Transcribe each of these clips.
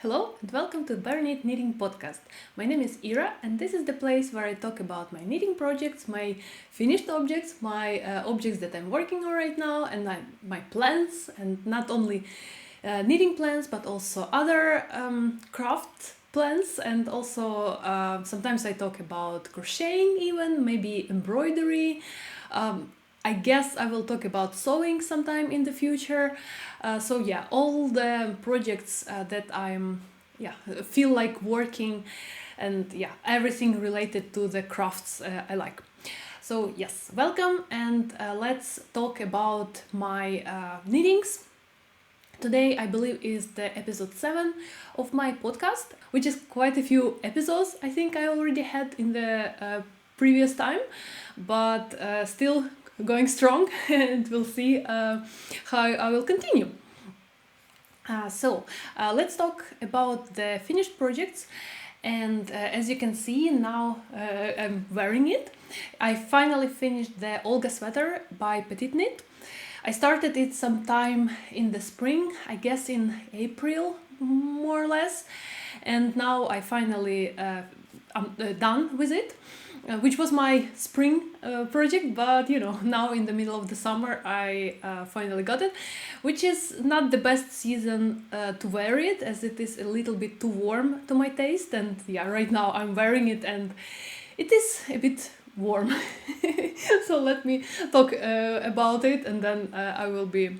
Hello and welcome to PetiteKnit Knitting Podcast. My name is Ira and this is the place where I talk about my knitting projects, my finished objects, my objects that I'm working on right now, and my plans, and not only knitting plans but also other craft plans, and also sometimes I talk about crocheting, even maybe embroidery. I guess I will talk about sewing sometime in the future. All the projects that I'm feel like working, and everything related to the crafts I like. So yes, welcome, and let's talk about my knittings. Today I believe is the episode 7 of my podcast, which is quite a few episodes I think I already had in the previous time, but still going strong, and we'll see how I will continue. Let's talk about the finished projects, and as you can see now, I'm wearing it. I finally finished the Olga Sweater by PetiteKnit. I started it sometime in the spring, I guess in April more or less, and now I finally I'm done with it. Which was my spring project, but now in the middle of the summer I finally got it, which is not the best season to wear it, as it is a little bit too warm to my taste, and right now I'm wearing it and it is a bit warm. So let me talk about it, and then I will be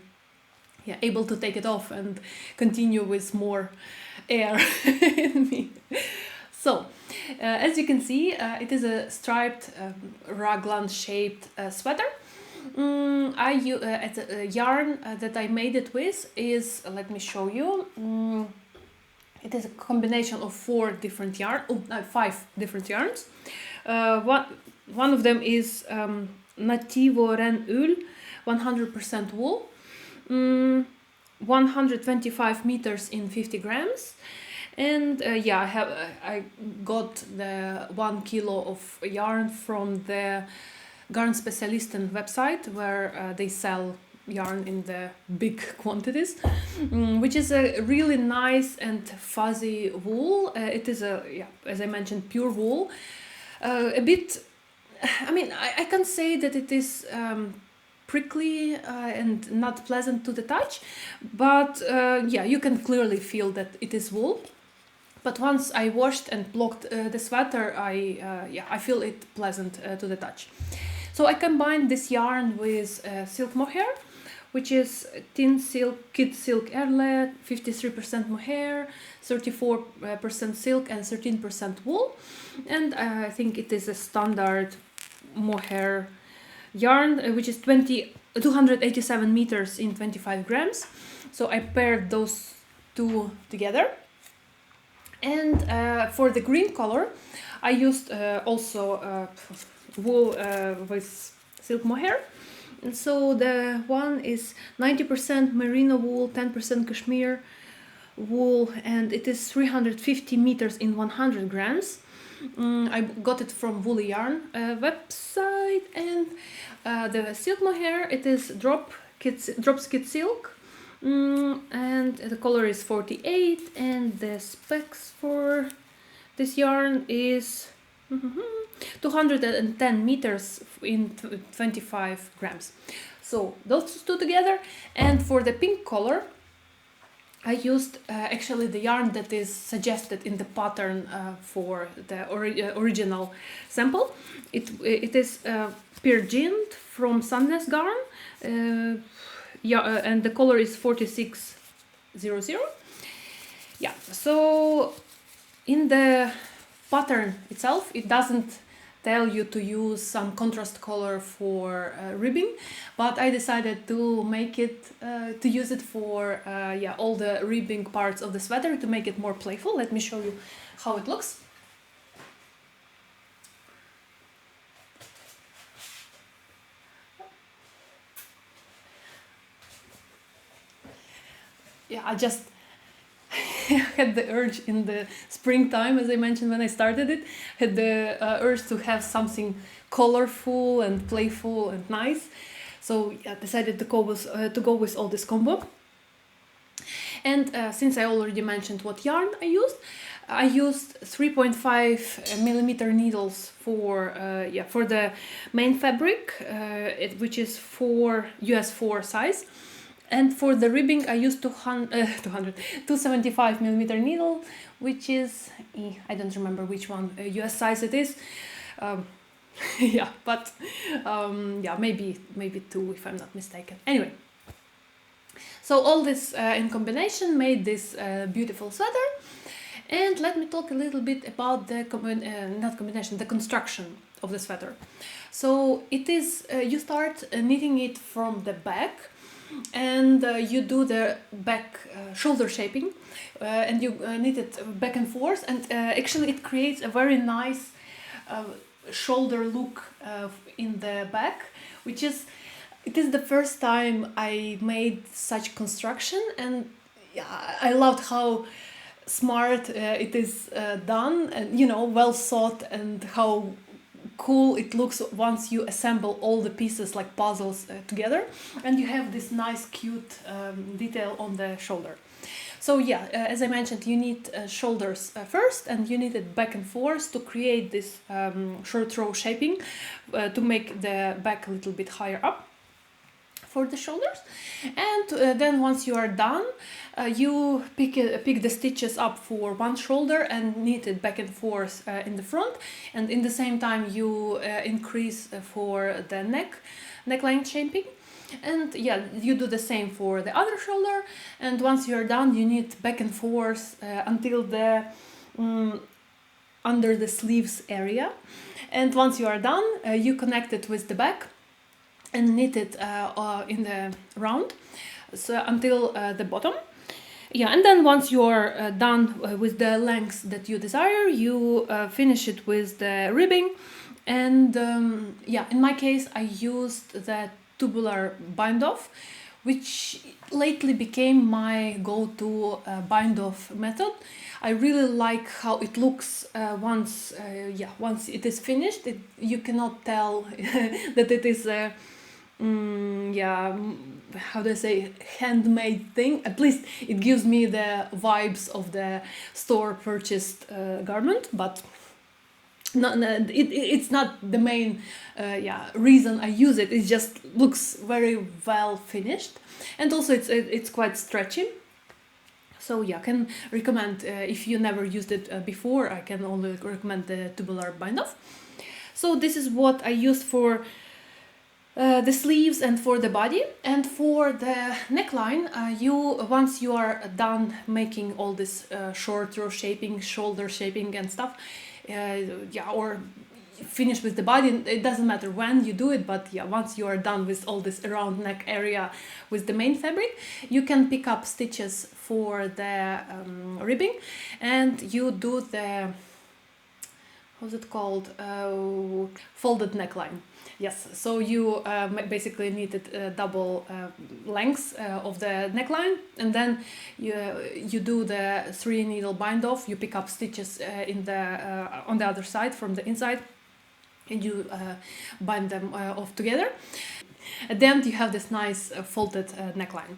able to take it off and continue with more air in me. So, as you can see, it is a striped raglan shaped sweater. The yarn that I made it with is, let me show you, it is a combination of 5 different yarns. One of them is Nativo Ren Ull, 100% wool, 125 meters in 50 grams. And I got the 1 kilo of yarn from the Garnspesialisten website, where they sell yarn in the big quantities, which is a really nice and fuzzy wool. It is as I mentioned, pure wool. I can say that it is prickly and not pleasant to the touch, but you can clearly feel that it is wool. But once I washed and blocked the sweater, I feel it pleasant to the touch. So I combined this yarn with silk mohair, which is thin silk, kid silk erle, 53% mohair, 34% silk, and 13% wool. And I think it is a standard mohair yarn, which is 287 meters in 25 grams. So I paired those two together. And for the green color, I used also wool with silk mohair. And so the one is 90% merino wool, 10% cashmere wool, and it is 350 meters in 100 grams. I got it from Woolly Yarn website, and the silk mohair, it is Drops Kid Silk. And the color is 48, and the specs for this yarn is 210 meters in 25 grams. So those two together. And for the pink color, I used actually the yarn that is suggested in the pattern for the original sample. It is Peer Gint from Sandnes Garn. And the color is 4600. So in the pattern itself, it doesn't tell you to use some contrast color for ribbing, but I decided to make it to use it for all the ribbing parts of the sweater, to make it more playful. Let me show you how it looks. I just had the urge in the springtime, as I mentioned when I started it, had the urge to have something colorful and playful and nice. So I decided to go with all this combo. And since I already mentioned what yarn I used 3.5 millimeter needles for the main fabric, which is US 4 size. And for the ribbing, I used 275 millimeter needle, which is, I don't remember which one US size it is. Yeah, but maybe 2 if I'm not mistaken. Anyway, so all this in combination made this beautiful sweater. And let me talk a little bit about the the construction of the sweater. So it is, you start knitting it from the back, and you do the back shoulder shaping, and you knit it back and forth, and actually it creates a very nice shoulder look in the back, which is, it is the first time I made such construction, and I loved how smart it is done, and well thought, and how cool it looks once you assemble all the pieces like puzzles together, and you have this nice cute detail on the shoulder. So as I mentioned, you knit shoulders first, and you knit it back and forth to create this short row shaping to make the back a little bit higher up for the shoulders. And then once you are done, you pick the stitches up for one shoulder and knit it back and forth in the front, and in the same time you increase for the neckline shaping. And you do the same for the other shoulder, and once you are done, you knit back and forth until the under the sleeves area. And once you are done, you connect it with the back and knit it in the round, so until the bottom. And then once you're done with the lengths that you desire, you finish it with the ribbing. And in my case, I used the tubular bind-off, which lately became my go-to bind-off method. I really like how it looks once it is finished. You cannot tell that it is a how do I say, handmade thing. At least it gives me the vibes of the store purchased garment, but it's not the main reason I use it. It just looks very well finished, and also it's quite stretchy. So can recommend, if you never used it before, I can only recommend the tubular bind-off. So this is what I used for the sleeves and for the body. And for the neckline, once you are done making all this short row shaping, shoulder shaping and stuff, or finish with the body, it doesn't matter when you do it, but once you are done with all this around neck area with the main fabric, you can pick up stitches for the ribbing, and you do the, how's it called, folded neckline. Yes, so you basically knitted double lengths of the neckline, and then you do the 3 needle bind off. You pick up stitches in the on the other side from the inside, and you bind them off together. At the end, you have this nice folded neckline.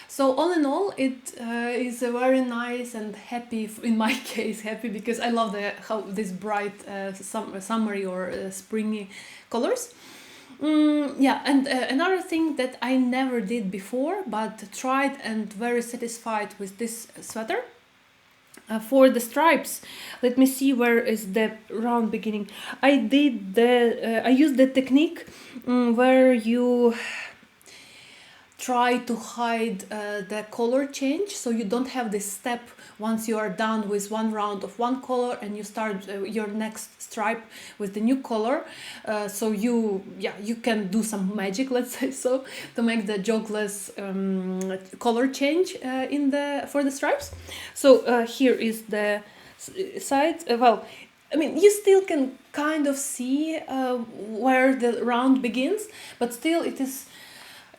So all in all, it is a very nice and happy, in my case, happy, because I love how this bright summery or springy colors. And another thing that I never did before, but tried and very satisfied with this sweater. For the stripes, let me see, where is the round beginning. I used the technique where you try to hide the color change, so you don't have this step once you are done with one round of one color and you start your next stripe with the new color. So you can do some magic, let's say so, to make the jogless color change for the stripes. So here is the side. Well, I mean, you still can kind of see where the round begins, but still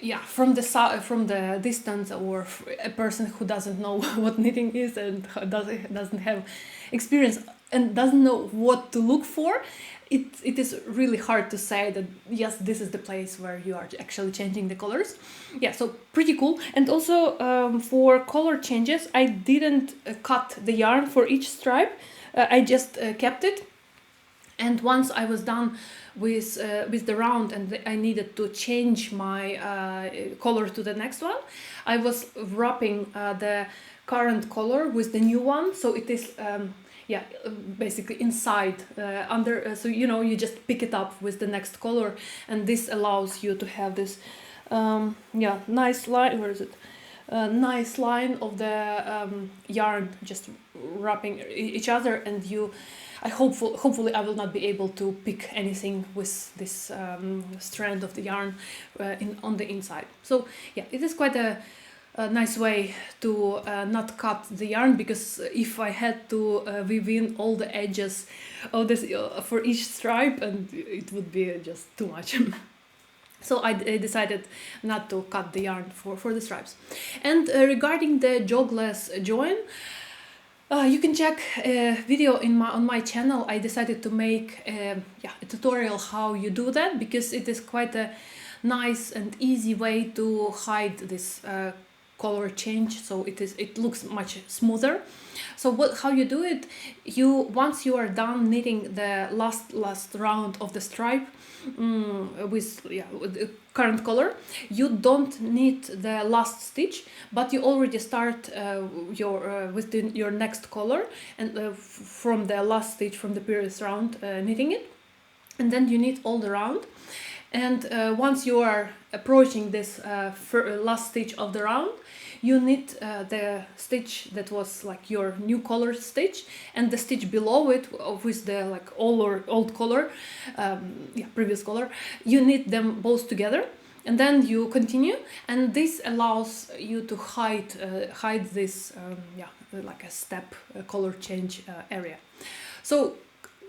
yeah, from the distance, or a person who doesn't know what knitting is and doesn't have experience and doesn't know what to look for, it is really hard to say that yes, this is the place where you are actually changing the colors. Yeah, so pretty cool. And also for color changes, I didn't cut the yarn for each stripe. I just kept it. And once I was done with the round and I needed to change my color to the next one, I was wrapping the current color with the new one, so it is yeah, basically inside under, so you know, you just pick it up with the next color, and this allows you to have this yeah, nice line. Where is it? Nice line of the yarn just wrapping each other, and you, hopefully I will not be able to pick anything with this strand of the yarn on the inside. So yeah, it is quite a nice way to not cut the yarn, because if I had to weave in all the edges of this for each stripe, and it would be just too much. So I decided not to cut the yarn for the stripes. And regarding the jogless join, you can check a video on my channel. I decided to make a tutorial how you do that, because it is quite a nice and easy way to hide this color change, so it looks much smoother. So how you do it, once you are done knitting the last round of the stripe with the current color, you don't knit the last stitch, but you already start your next color, and from the last stitch from the previous round, knitting it, and then you knit all the round. And once you are approaching this last stitch of the round, you knit the stitch that was like your new color stitch, and the stitch below it with the like old color, previous color. You knit them both together, and then you continue, and this allows you to hide this like a step color change area. So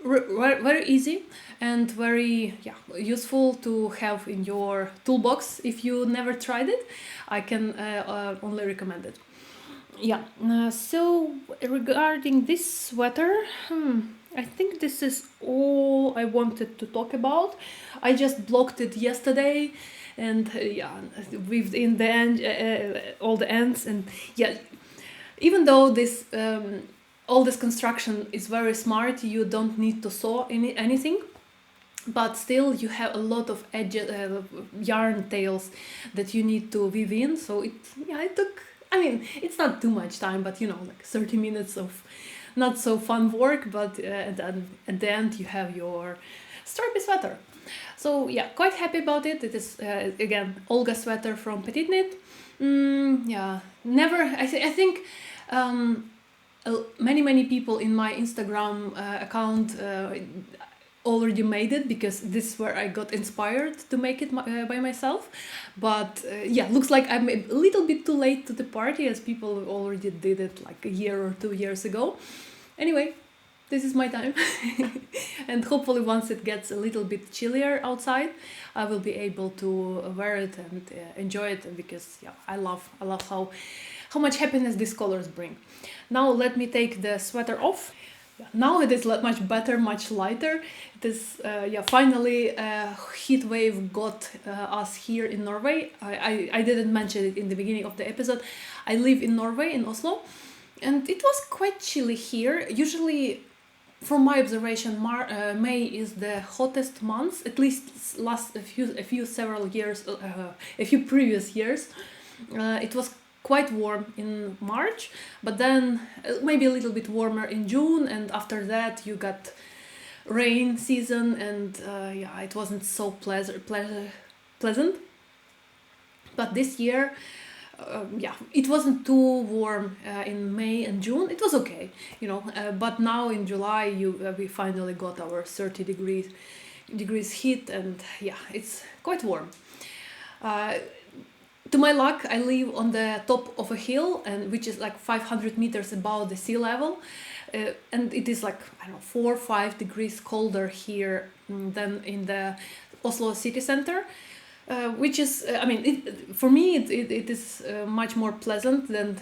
very easy and very useful to have in your toolbox. If you never tried it, I can only recommend it. So regarding this sweater, I think this is all I wanted to talk about. I just blocked it yesterday, and weaved in the end all the ends, and even though this all this construction is very smart, you don't need to sew anything, but still you have a lot of yarn tails that you need to weave in. So it took, I mean, it's not too much time, but like 30 minutes of not so fun work, but at the end you have your stripy sweater. So quite happy about it. It is again Olga Sweater from PetiteKnit. I think many people in my Instagram account already made it, because this is where I got inspired to make it by myself. But looks like I'm a little bit too late to the party, as people already did it like a year or 2 years ago. Anyway, this is my time. And hopefully once it gets a little bit chillier outside, I will be able to wear it and enjoy it, because I love how much happiness these colors bring. Now let me take the sweater off. Now it is much better, much lighter. It is finally a heat wave got us here in Norway. I didn't mention it in the beginning of the episode. I live in Norway, in Oslo, and it was quite chilly here. Usually, from my observation, May is the hottest month, at least last a few previous years. It was quite warm in March, but then maybe a little bit warmer in June, and after that you got rain season, and it wasn't so pleasant. But this year, it wasn't too warm in May and June. It was okay, but now in July we finally got our 30 degrees heat, and it's quite warm. To my luck, I live on the top of a hill, and which is like 500 meters above the sea level, and it is like 4 or 5 degrees colder here than in the Oslo city center. which is, I mean, for me, it is much more pleasant than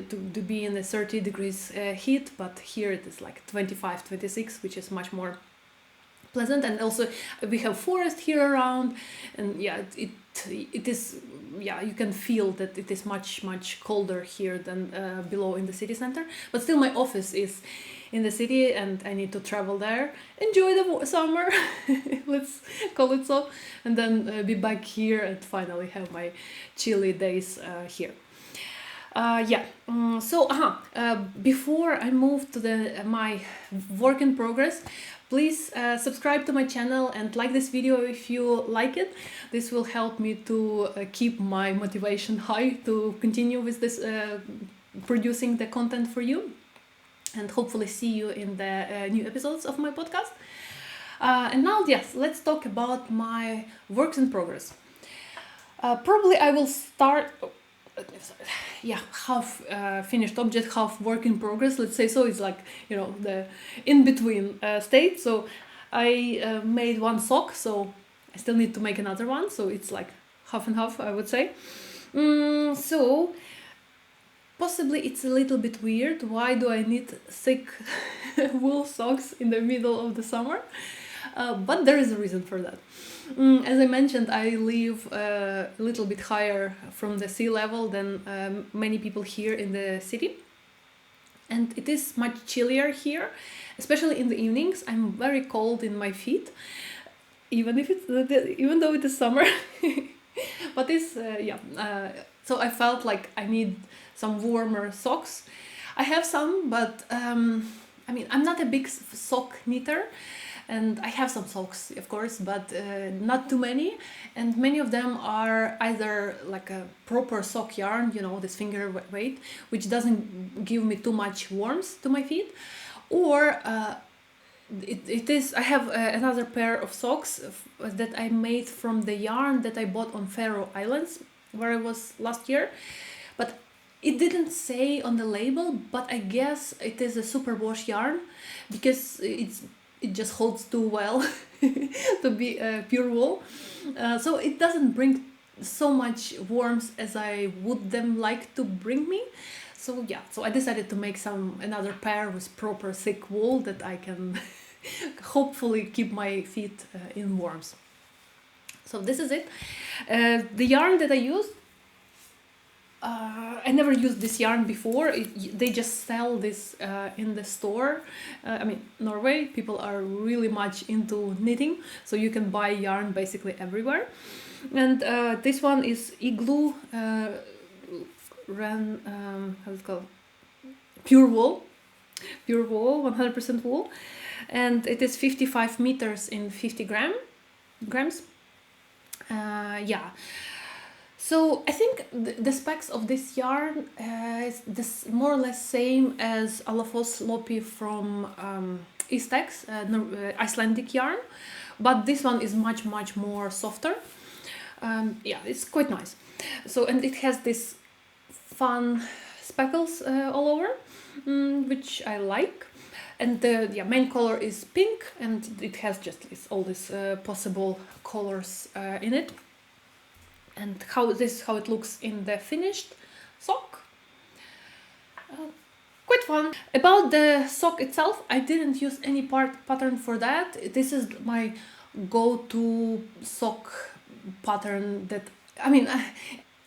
to be in the 30 degrees heat, but here it is like 25, 26, which is much more pleasant. And also we have forest here around, and yeah, it is, yeah, you can feel that it is much colder here than below in the city center. But still, my office is in the city and I need to travel there, enjoy the summer, let's call it so, and then be back here and finally have my chilly days here. Before I move to my work in progress, please subscribe to my channel and like this video if you like it. This will help me to keep my motivation high to continue with this producing the content for you, and hopefully see you in the new episodes of my podcast. And now, yes, let's talk about my works in progress. Probably I will start, half finished object, half work in progress, let's say so. It's like, the in-between state. So I made one sock, so I still need to make another one. So it's like half and half, I would say. So possibly it's a little bit weird. Why do I need thick wool socks in the middle of the summer? But there is a reason for that. As I mentioned, I live a little bit higher from the sea level than many people here in the city. And it is much chillier here, especially in the evenings. I'm very cold in my feet, even though it is summer. But it's, so I felt like I need some warmer socks. I have some, but I'm not a big sock knitter, and I have some socks, of course, but not too many. And many of them are either like a proper sock yarn, this finger weight, which doesn't give me too much warmth to my feet, or I have another pair of socks that I made from the yarn that I bought on Faroe Islands, where I was last year. But it didn't say on the label, but I guess it is a superwash yarn, because it just holds too well to be pure wool. So it doesn't bring so much warmth as I would them like to bring me. So I decided to make another pair with proper thick wool that I can hopefully keep my feet in warmth. So this is it. The yarn that I used, I never used this yarn before. They just sell this in the store. Norway, people are really much into knitting, so you can buy yarn basically everywhere. And this one is Igloo how's it called? Pure wool, 100% wool, and it is 55 meters in 50 grams. So I think the specs of this yarn is more or less same as Alafos Lopi from Istex, Icelandic yarn, but this one is much more softer. It's quite nice. So, and it has this fun speckles all over, which I like. And the main color is pink, and it has just all these possible colors in it. And this is how it looks in the finished sock. Quite fun. About the sock itself, I didn't use any pattern for that. This is my go-to sock pattern that,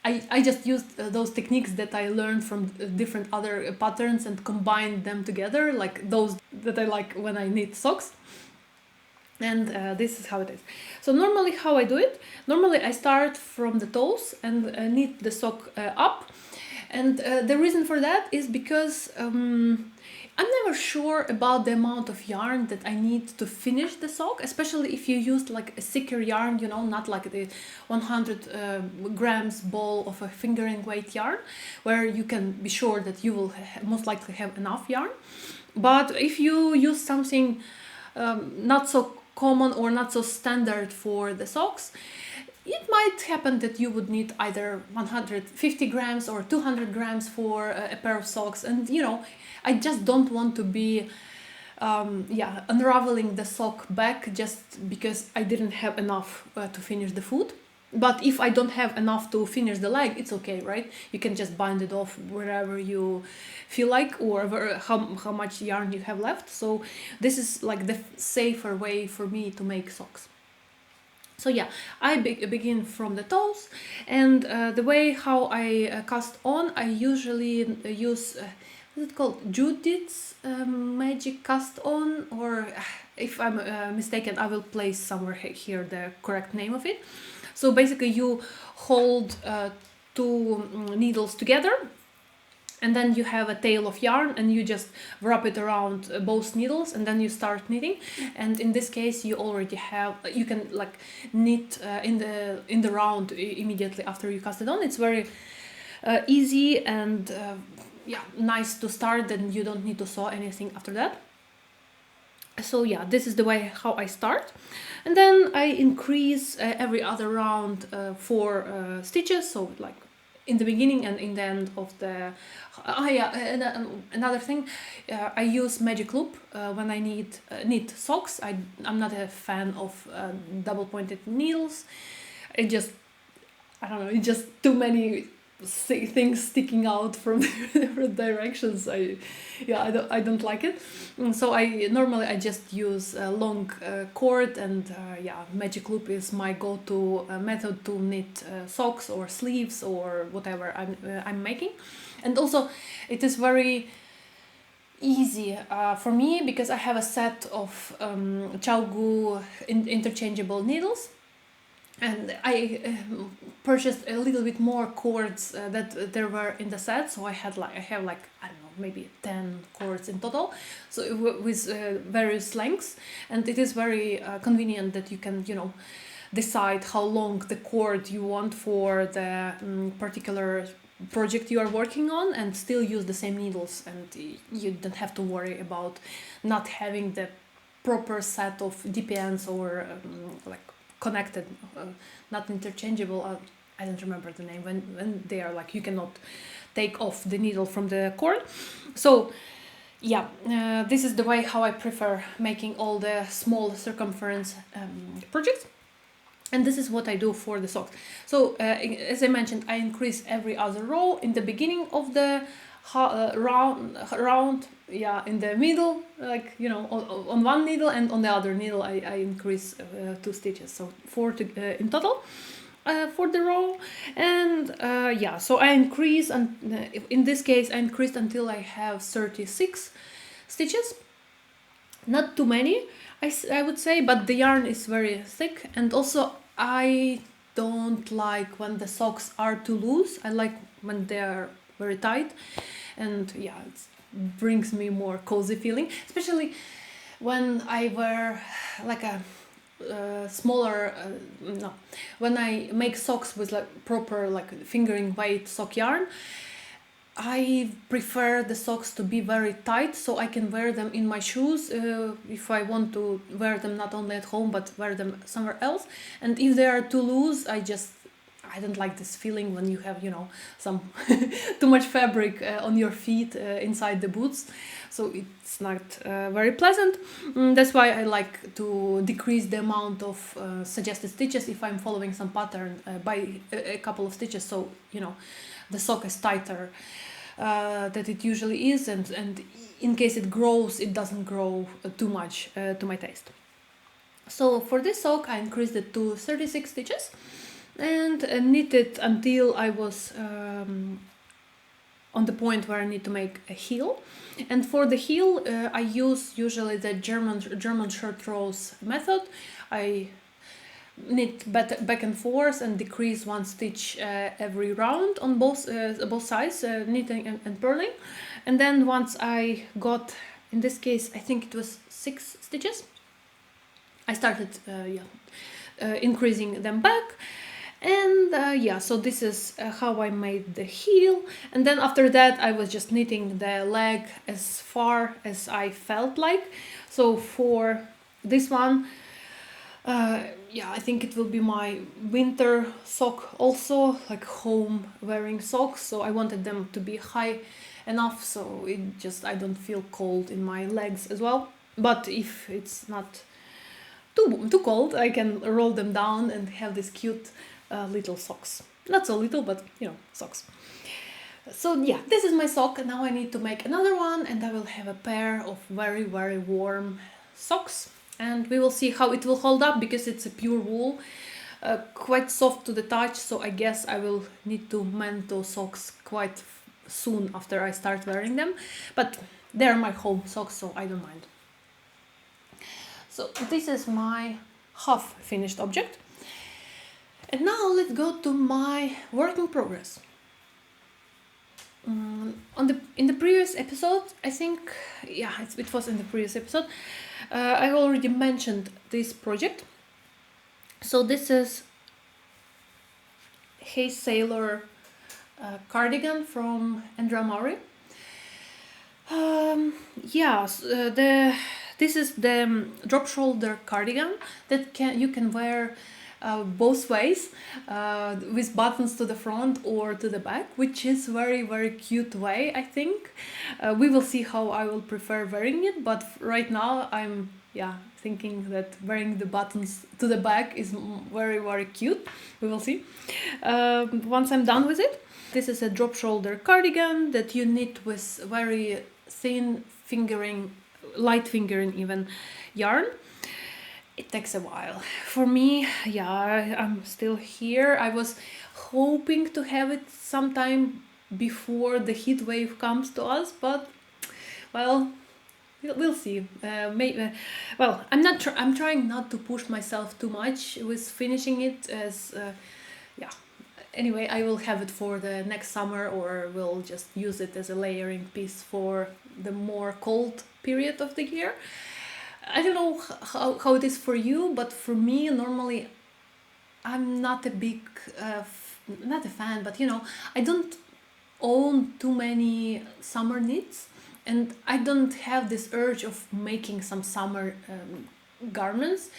I just used those techniques that I learned from different other patterns and combined them together, like those that I like when I knit socks. And this is how it is. So normally how I do it, I start from the toes and knit the sock up. And the reason for that is because I'm never sure about the amount of yarn that I need to finish the sock, especially if you use like a thicker yarn, not like the 100 grams ball of a fingering weight yarn, where you can be sure that you will most likely have enough yarn. But if you use something not so common or not so standard for the socks, it might happen that you would need either 150 grams or 200 grams for a pair of socks. And I just don't want to be unraveling the sock back just because I didn't have enough to finish the foot. But if I don't have enough to finish the leg, it's okay, right? You can just bind it off wherever you feel like, or how much yarn you have left. So this is like the safer way for me to make socks. So yeah, I begin from the toes, and the way how I cast on, I usually use what is it called, Judith's magic cast on, or if I'm mistaken, I will place somewhere here the correct name of it. So basically you hold two needles together, and then you have a tail of yarn, and you just wrap it around both needles, and then you start knitting. And in this case you already have, you can like knit in the round immediately after you cast it on. It's very easy and yeah, nice to start, and you don't need to sew anything after that. So yeah, this is the way how I start, and then I increase every other round 4 stitches, so like in the beginning and in the end of the another thing, I use magic loop when I knit socks. I'm not a fan of double pointed needles. I don't know, it's just too many things sticking out from different directions. I don't like it. So I normally just use a long cord, and yeah, magic loop is my go-to method to knit socks or sleeves or whatever I'm making. And also it is very easy for me because I have a set of Chalgu interchangeable needles, and I purchased a little bit more cords that there were in the set. So I have like I don't know, maybe 10 cords in total, so with various lengths, and it is very convenient that you can, you know, decide how long the cord you want for the particular project you are working on, and still use the same needles, and you don't have to worry about not having the proper set of DPNs or like connected, not interchangeable. I don't remember the name, when they are like you cannot take off the needle from the cord. So yeah, this is the way how I prefer making all the small circumference projects, and this is what I do for the socks. So as I mentioned, I increase every other row in the beginning of the round, yeah, in the middle, like, you know, on one needle, and on the other needle I increase 2 stitches, so 4 in total for the row. And yeah, so I increase, and in this case I increased until I have 36 stitches. Not too many, I would say, but the yarn is very thick, and also I don't like when the socks are too loose. I like when they are very tight, and yeah, it brings me more cozy feeling, especially when I wear like a smaller no, when I make socks with like proper like fingering weight sock yarn. I prefer the socks to be very tight, so I can wear them in my shoes if I want to wear them not only at home but wear them somewhere else. And if they are too loose, I don't like this feeling when you have, you know, some too much fabric on your feet inside the boots. So it's not very pleasant. That's why I like to decrease the amount of suggested stitches if I'm following some pattern by a couple of stitches, so, you know, the sock is tighter that it usually is, and in case it grows, it doesn't grow too much to my taste. So for this sock I increased it to 36 stitches and knitted until I was on the point where I need to make a heel. And for the heel I use usually the German short rows method. I knit back and forth and decrease 1 stitch every round on both sides, knitting and purling. And then once I got, in this case I think it was 6 stitches, I started increasing them back. And yeah, so this is how I made the heel. And then after that I was just knitting the leg as far as I felt like. So for this one, yeah, I think it will be my winter sock also, like home wearing socks. So I wanted them to be high enough so I don't feel cold in my legs as well. But if it's not too cold, I can roll them down and have this cute little socks. Not so little, but socks. So yeah, this is my sock, and now I need to make another one, and I will have a pair of very, very warm socks, and we will see how it will hold up, because it's a pure wool, quite soft to the touch, so I guess I will need to mend those socks quite soon after I start wearing them, but they're my home socks, so I don't mind. So this is my half finished object, and now let's go to my work in progress. In the previous episode, I think, yeah, it was in the previous episode, I already mentioned this project. So this is Hey Sailor cardigan from Andrea Mowry. This is the drop shoulder cardigan that you can wear both ways, with buttons to the front or to the back, which is very, very cute way, I think. We will see how I will prefer wearing it, but right now I'm thinking that wearing the buttons to the back is very, very cute. We will see once I'm done with it. This is a drop shoulder cardigan that you knit with very thin fingering, light fingering even, yarn. It takes a while. For me, I'm still here. I was hoping to have it sometime before the heat wave comes to us, but well, we'll see. I'm trying not to push myself too much with finishing it, as anyway, I will have it for the next summer, or we'll just use it as a layering piece for the more cold period of the year. I don't know how it is for you, but for me, normally, I'm not a big, not a fan, but I don't own too many summer knits, and I don't have this urge of making some summer garments.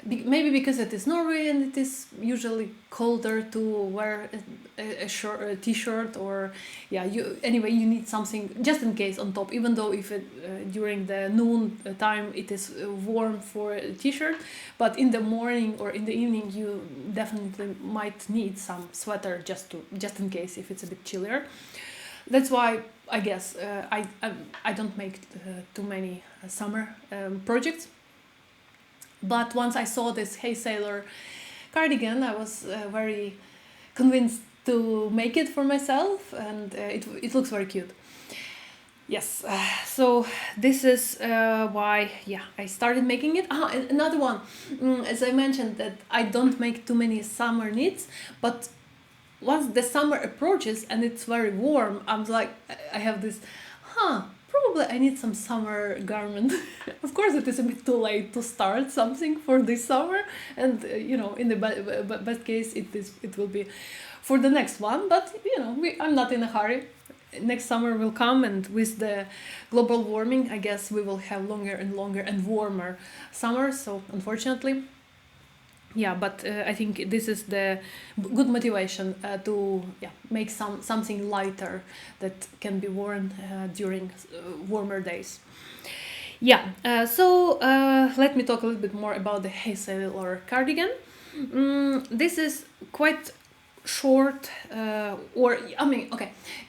Maybe because it is Norway and it is usually colder to wear a t-shirt, or you need something just in case on top, even though if it during the noon time it is warm for a t-shirt, but in the morning or in the evening you definitely might need some sweater just in case if it's a bit chillier. That's why I guess I don't make too many summer projects. But once I saw this Hey Sailor cardigan, I was very convinced to make it for myself, and it looks very cute. Yes, so this is why I started making it. And another one, as I mentioned, that I don't make too many summer knits, but once the summer approaches and it's very warm, I'm like, I have this, probably I need some summer garment. Of course, it is a bit too late to start something for this summer, and in the best case, it will be for the next one. But I'm not in a hurry. Next summer will come, and with the global warming, I guess we will have longer and warmer summers. So unfortunately. Yeah, but I think this is the good motivation to make something lighter that can be worn during warmer days. So let me talk a little bit more about the Hey Sailor cardigan. This is quite short,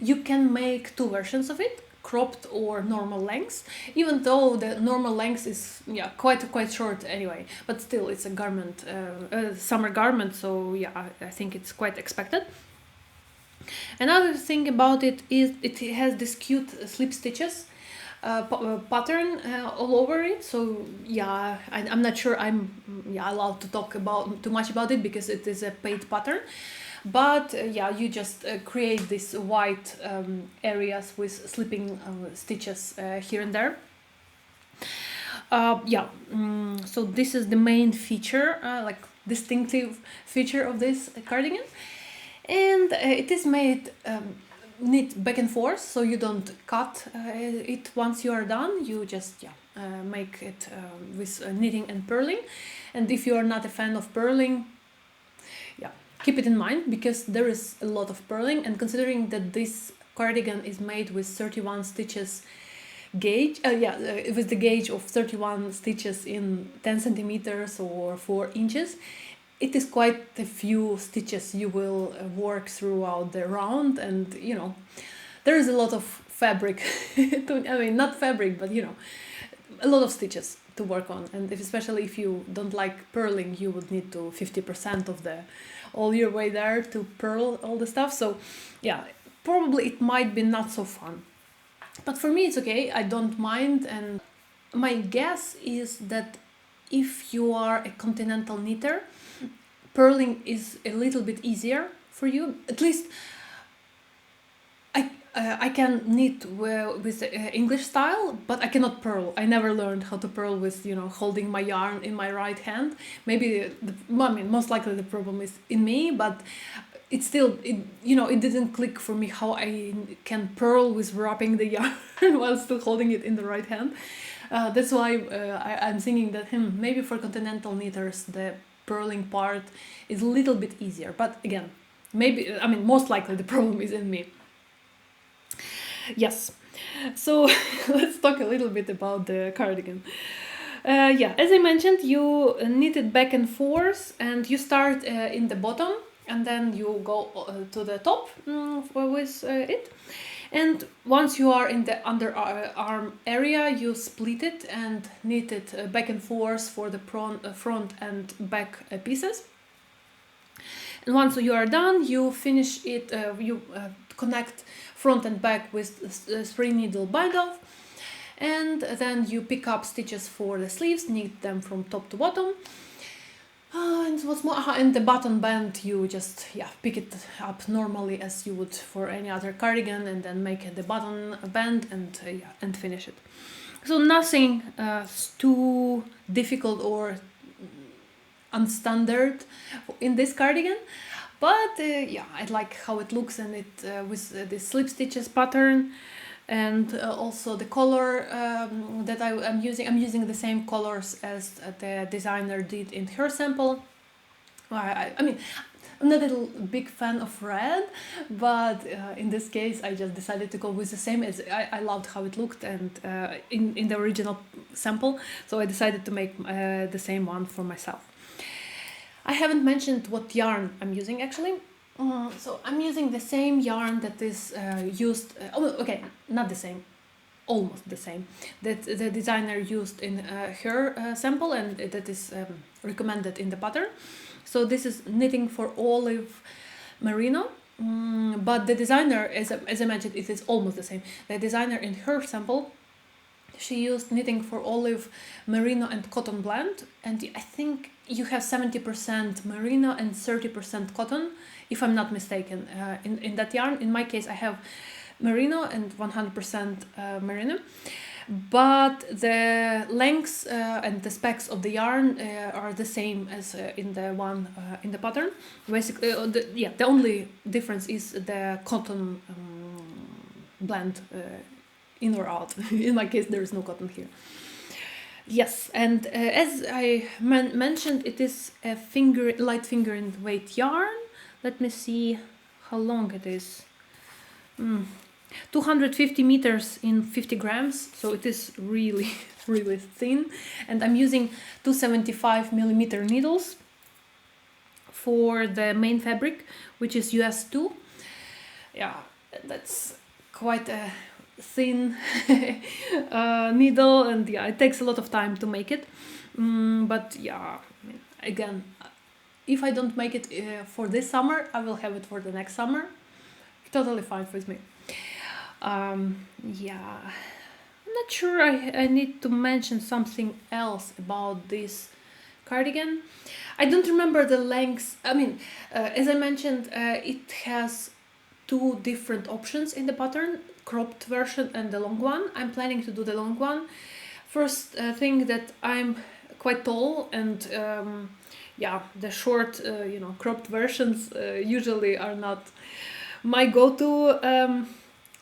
you can make two versions of it, cropped or normal length, even though the normal length is quite short anyway, but still it's a garment, summer garment, so I think it's quite expected. Another thing about it is it has this cute slip stitches pattern all over it, so I'm not sure I'm allowed to talk about too much about it because it is a paid pattern. But you just create these white areas with slipping stitches here and there. So this is the main feature, like distinctive feature of this cardigan, and it is made knit back and forth, so you don't cut it once you are done. You just make it with knitting and purling, and if you are not a fan of purling, keep it in mind, because there is a lot of purling, and considering that this cardigan is made with 31 stitches gauge, with the gauge of 31 stitches in 10 centimeters or 4 inches, it is quite a few stitches you will work throughout the round, and you know, there is a lot of fabric I mean, not fabric, but you know, a lot of stitches to work on, and especially if you don't like purling, you would need to 50% of the all your way there to purl all the stuff. So yeah, probably it might be not so fun, but for me it's okay, I don't mind. And my guess is that if you are a continental knitter, purling is a little bit easier for you. At least I can knit with English style, but I cannot purl. I never learned how to purl with, you know, holding my yarn in my right hand. Maybe, I mean, most likely the problem is in me, but it still, you know, it didn't click for me how I can purl with wrapping the yarn while still holding it in the right hand. That's why I'm thinking that maybe for continental knitters the purling part is a little bit easier. But again, maybe, I mean, most likely the problem is in me. Yes, so let's talk a little bit about the cardigan. Yeah, as I mentioned, you knit it back and forth, and you start in the bottom, and then you go to the top with it. And once you are in the underarm area, you split it and knit it back and forth for the front and back pieces. And once you are done, you finish it, you connect front and back with a 3-needle bind off, and then you pick up stitches for the sleeves, knit them from top to bottom. And what's more, and the button band, you just pick it up normally as you would for any other cardigan, and then make the button band and finish it. So nothing too difficult or unstandard in this cardigan, but I like how it looks, and it with the slip stitches pattern, and also the color that I'm using the same colors as the designer did in her sample. I mean, I'm not a big fan of red, but in this case I just decided to go with the same, as I loved how it looked and in the original sample, so I decided to make the same one for myself. I haven't mentioned what yarn I'm using actually. So I'm using the same yarn that is used, not the same, almost the same, that the designer used in her sample, and that is recommended in the pattern. So this is Knitting for Olive Merino, but the designer, as I mentioned, it is almost the same. The designer in her sample, she used Knitting for Olive Merino and Cotton blend, and I think you have 70% merino and 30% cotton, if I'm not mistaken, in that yarn. In my case I have merino and 100% merino, but the lengths and the specs of the yarn are the same as in the one in the pattern. Basically, the only difference is the cotton blend, in or out. In my case there is no cotton here. Yes, and as I mentioned, it is a light finger and weight yarn. Let me see how long it is. 250 meters in 50 grams, so it is really, really thin. And I'm using 275 millimeter needles for the main fabric, which is US 2. Yeah, that's quite a thin needle, and it takes a lot of time to make it. But again, if I don't make it for this summer, I will have it for the next summer. Totally fine with me. I'm not sure I need to mention something else about this cardigan. I don't remember the lengths. I mean, as I mentioned, it has 2 different options in the pattern, cropped version and the long one. I'm planning to do the long one. First thing, that I'm quite tall, and the short cropped versions usually are not my go-to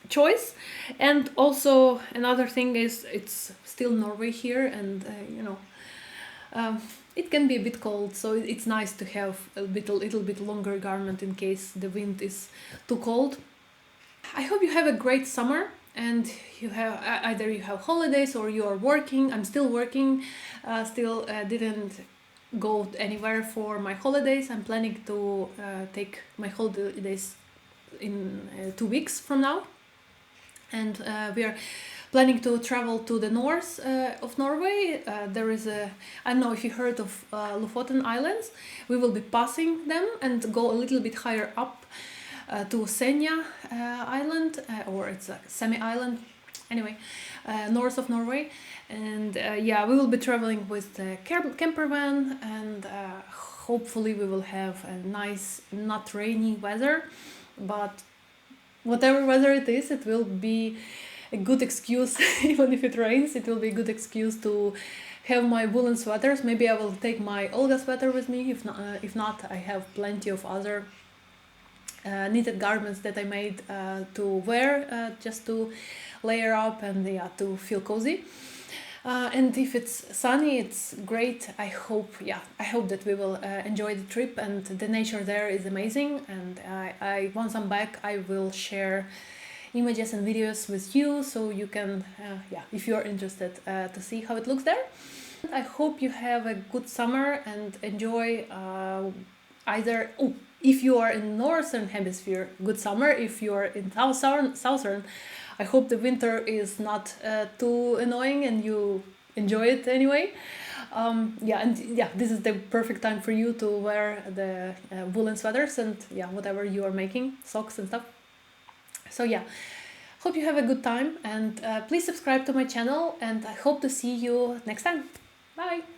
choice. And also another thing is, it's still Norway here, and it can be a bit cold, so it's nice to have a little bit longer garment in case the wind is too cold. I hope you have a great summer, and you have either you have holidays or you are working. I'm still working, didn't go anywhere for my holidays. I'm planning to take my holidays in 2 weeks from now, and we are planning to travel to the north of Norway. There is a, I don't know if you heard of Lofoten Islands. We will be passing them and go a little bit higher up to Senja Island, or it's a semi-island, anyway, north of Norway. And yeah, we will be traveling with a camper van, and hopefully we will have a nice, not rainy weather, but whatever weather it is, it will be a good excuse. Even if it rains, it will be a good excuse to have my woolen sweaters. Maybe I will take my Olga sweater with me. If not, I have plenty of other knitted garments that I made to wear, just to layer up and yeah, to feel cozy. And if it's sunny, it's great. I hope that we will enjoy the trip, and the nature there is amazing. And I once I'm back, I will share images and videos with you, so you can, if you're interested, to see how it looks there. I hope you have a good summer and enjoy either. Oh, if you are in northern hemisphere, good summer. If you are in southern, I hope the winter is not too annoying and you enjoy it anyway. This is the perfect time for you to wear the woolen sweaters and whatever you are making, socks and stuff. So yeah, hope you have a good time, and please subscribe to my channel, and I hope to see you next time. Bye!